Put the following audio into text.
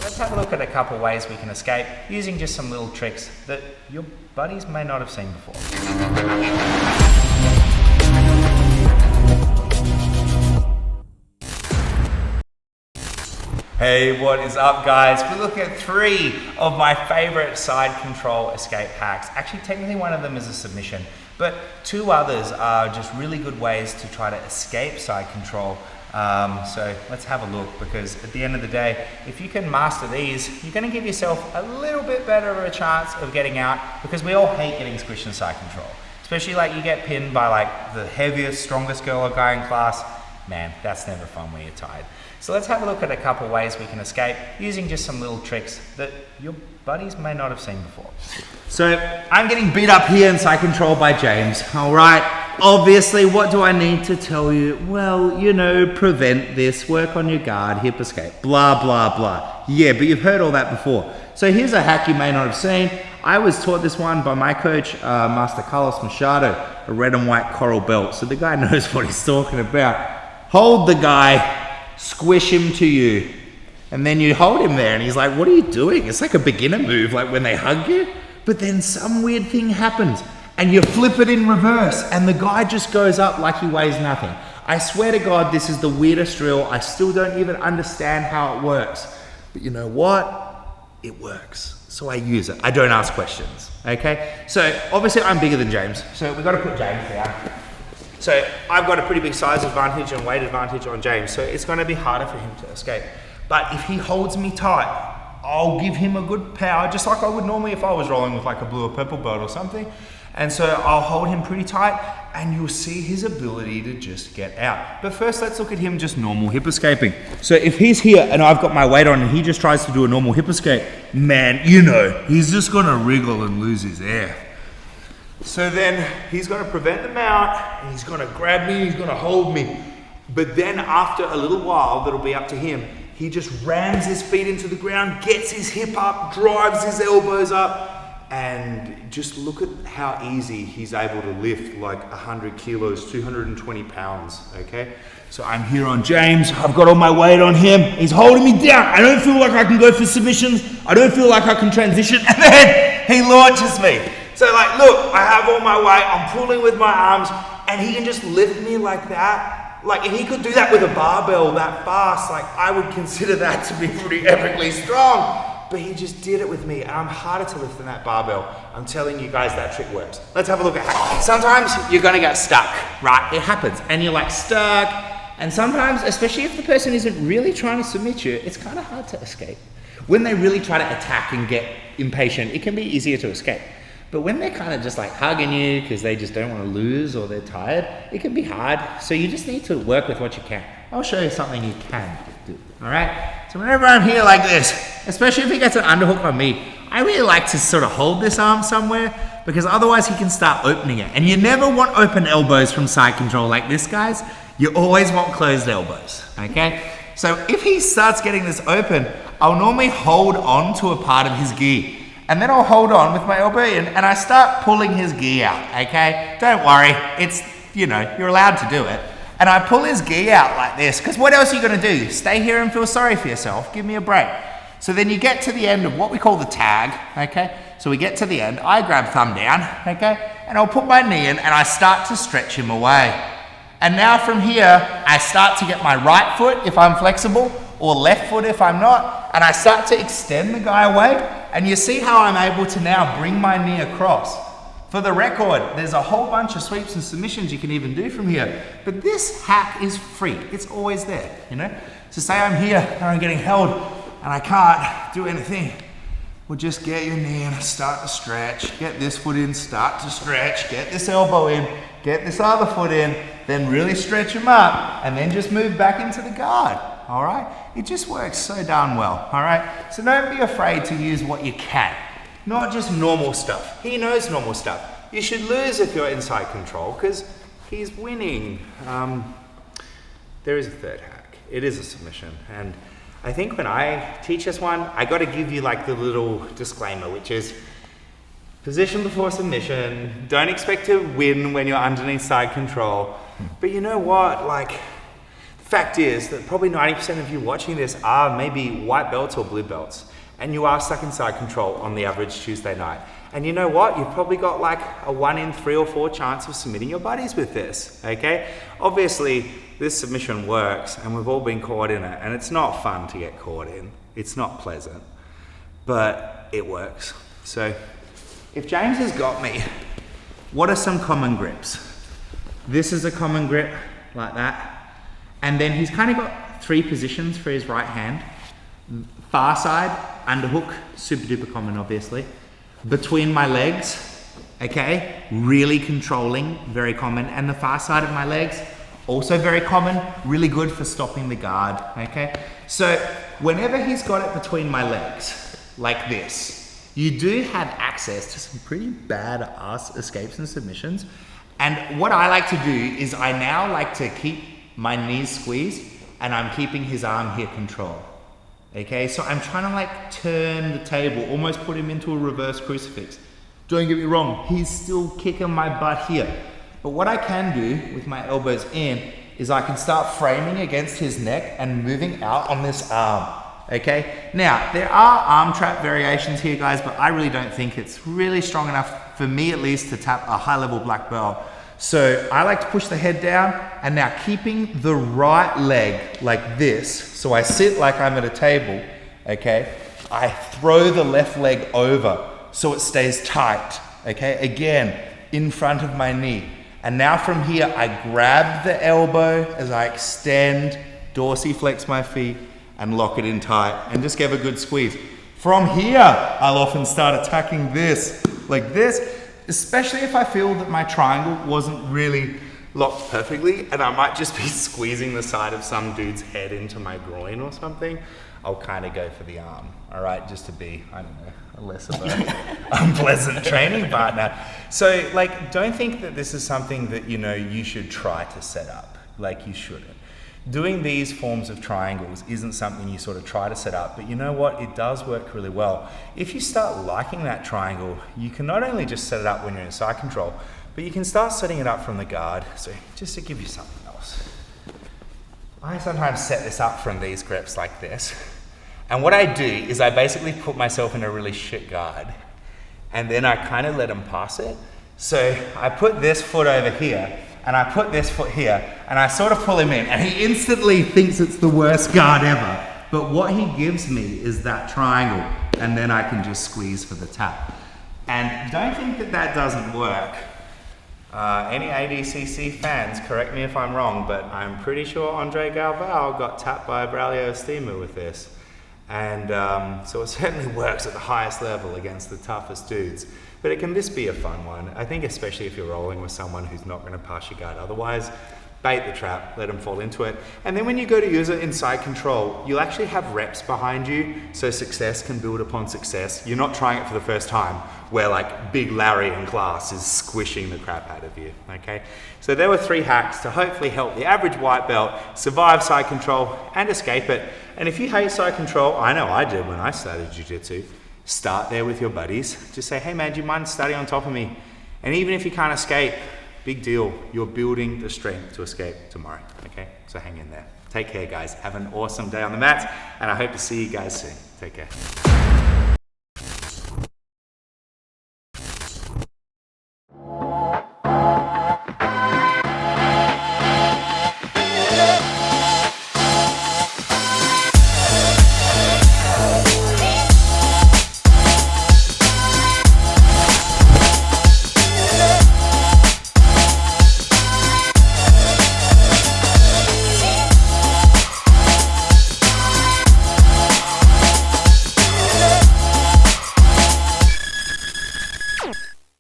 Let's have a look at a couple ways we can escape using just some little tricks that your buddies may not have seen before. Hey, what is up guys? We're looking at 3 of my favorite side control escape hacks. Actually, technically one of them is a submission, but 2 others are just really good ways to try to escape side control. So let's have a look, because at the end of the day, if you can master these, you're going to give yourself a little bit better of a chance of getting out, because we all hate getting squished in side control. Especially like you get pinned by like the heaviest, strongest girl or guy in class. Man, that's never fun when you're tired. So let's have a look at a couple ways we can escape using just some little tricks that your buddies may not have seen before. So I'm getting beat up here in side control by James. All right, obviously, what do I need to tell you? Well, you know, prevent this, work on your guard, hip escape, blah, blah, blah. Yeah, but you've heard all that before. So here's a hack you may not have seen. I was taught this one by my coach, Master Carlos Machado, a red and white coral belt. So the guy knows what he's talking about. Hold the guy, squish him to you, and then you hold him there and he's like, what are you doing? It's like a beginner move, like when they hug you, but then some weird thing happens and you flip it in reverse and the guy just goes up like he weighs nothing. I swear to God, this is the weirdest drill. I still don't even understand how it works, but you know what? It works. So I use it. I don't ask questions, okay? So obviously I'm bigger than James, so we've got to put James down. So I've got a pretty big size advantage and weight advantage on James, so it's going to be harder for him to escape. But if he holds me tight, I'll give him a good power, just like I would normally if I was rolling with like a blue or purple belt or something. And so I'll hold him pretty tight and you'll see his ability to just get out. But first, let's look at him just normal hip escaping. So if he's here and I've got my weight on and he just tries to do a normal hip escape, man, you know, he's just going to wriggle and lose his air. So then he's going to prevent the mount, and he's going to grab me, he's going to hold me. But then after a little while, that'll be up to him, he just rams his feet into the ground, gets his hip up, drives his elbows up, and just look at how easy he's able to lift like 100 kilos, 220 pounds, okay? So I'm here on James, I've got all my weight on him, he's holding me down, I don't feel like I can go for submissions, I don't feel like I can transition, and then he launches me. So like, look, I have all my weight, I'm pulling with my arms, and he can just lift me like that. Like, if he could do that with a barbell that fast, like, I would consider that to be pretty epically strong. But he just did it with me, and I'm harder to lift than that barbell. I'm telling you guys, that trick works. Let's have a look at it. Sometimes you're gonna get stuck, right? It happens, and you're like stuck, and sometimes, especially if the person isn't really trying to submit you, it's kind of hard to escape. When they really try to attack and get impatient, it can be easier to escape. But when they're kind of just like hugging you because they just don't want to lose or they're tired, it can be hard. So you just need to work with what you can. I'll show you something you can do, all right? So whenever I'm here like this, especially if he gets an underhook on me, I really like to sort of hold this arm somewhere because otherwise he can start opening it. And you never want open elbows from side control like this, guys. You always want closed elbows, okay? So if he starts getting this open, I'll normally hold on to a part of his gi. And then I'll hold on with my elbow in and I start pulling his gi out, okay? Don't worry, it's, you know, you're allowed to do it. And I pull his gi out like this, because what else are you gonna do? Stay here and feel sorry for yourself, give me a break. So then you get to the end of what we call the tag, okay? So we get to the end, I grab thumb down, okay? And I'll put my knee in and I start to stretch him away. And now from here, I start to get my right foot if I'm flexible, or left foot if I'm not, and I start to extend the guy away. And you see how I'm able to now bring my knee across. For the record, there's a whole bunch of sweeps and submissions you can even do from here, but this hack is free. It's always there, you know? So say I'm here and I'm getting held and I can't do anything. Well, just get your knee in, start to stretch, get this foot in, start to stretch, get this elbow in, get this other foot in, then really stretch them up, and then just move back into the guard. All right? It just works so darn well, all right? So don't be afraid to use what you can, not just normal stuff. He knows normal stuff. You should lose if you're inside control because he's winning. There is a third hack. It is a submission. And I think when I teach this one, I got to give you like the little disclaimer, which is position before submission. Don't expect to win when you're underneath side control. But you know what? Like, Fact is that probably 90% of you watching this are maybe white belts or blue belts, and you are stuck in side control on the average Tuesday night. And you know what? You've probably got like a 1 in 3 or 4 chance of submitting your buddies with this, okay? Obviously, this submission works, and we've all been caught in it, and it's not fun to get caught in. It's not pleasant, but it works. So, if James has got me, what are some common grips? This is a common grip, like that. And then he's kind of got 3 positions for his right hand. Far side, underhook, super duper common, obviously. Between my legs, okay, really controlling, very common. And the far side of my legs, also very common, really good for stopping the guard, okay? So whenever he's got it between my legs, like this, you do have access to some pretty badass escapes and submissions. And what I like to do is I now like to keep my knees squeezed and I'm keeping his arm here controlled. Okay, so I'm trying to like turn the table, almost put him into a reverse crucifix. Don't get me wrong, he's still kicking my butt here. But what I can do with my elbows in is I can start framing against his neck and moving out on this arm. Okay, now there are arm trap variations here, guys, but I really don't think it's really strong enough for me at least to tap a high level black belt. So I like to push the head down, and now keeping the right leg like this, so I sit like I'm at a table, okay? I throw the left leg over so it stays tight, okay? Again, in front of my knee. And now from here, I grab the elbow as I extend, dorsiflex my feet, and lock it in tight, and just give a good squeeze. From here, I'll often start attacking this, like this, especially if I feel that my triangle wasn't really locked perfectly and I might just be squeezing the side of some dude's head into my groin or something. I'll kind of go for the arm, all right, just to be, I don't know, a less of an unpleasant training partner. So like, don't think that this is something that, you know, you should try to set up, like you shouldn't. Doing these forms of triangles isn't something you sort of try to set up, but you know what? It does work really well. If you start liking that triangle, you can not only just set it up when you're in side control, but you can start setting it up from the guard. So just to give you something else, I sometimes set this up from these grips like this. And what I do is I basically put myself in a really shit guard, and then I kind of let him pass it. So I put this foot over here, and I put this foot here, and I sort of pull him in, and he instantly thinks it's the worst guard ever. But what he gives me is that triangle, and then I can just squeeze for the tap. And don't think that that doesn't work. Any ADCC fans, correct me if I'm wrong, but I'm pretty sure Andre Galvao got tapped by a Braulio steamer with this. And so it certainly works at the highest level against the toughest dudes. But it can just be a fun one. I think especially if you're rolling with someone who's not going to pass your guard otherwise, bait the trap, let them fall into it. And then when you go to use it in side control, you'll actually have reps behind you, so success can build upon success. You're not trying it for the first time, where like Big Larry in class is squishing the crap out of you, okay? So there were 3 hacks to hopefully help the average white belt survive side control and escape it. And if you hate side control, I know I did when I started jiu-jitsu, start there with your buddies. Just say, hey man, do you mind starting on top of me? And even if you can't escape, big deal. You're building the strength to escape tomorrow, okay? So hang in there. Take care, guys. Have an awesome day on the mats, and I hope to see you guys soon. Take care.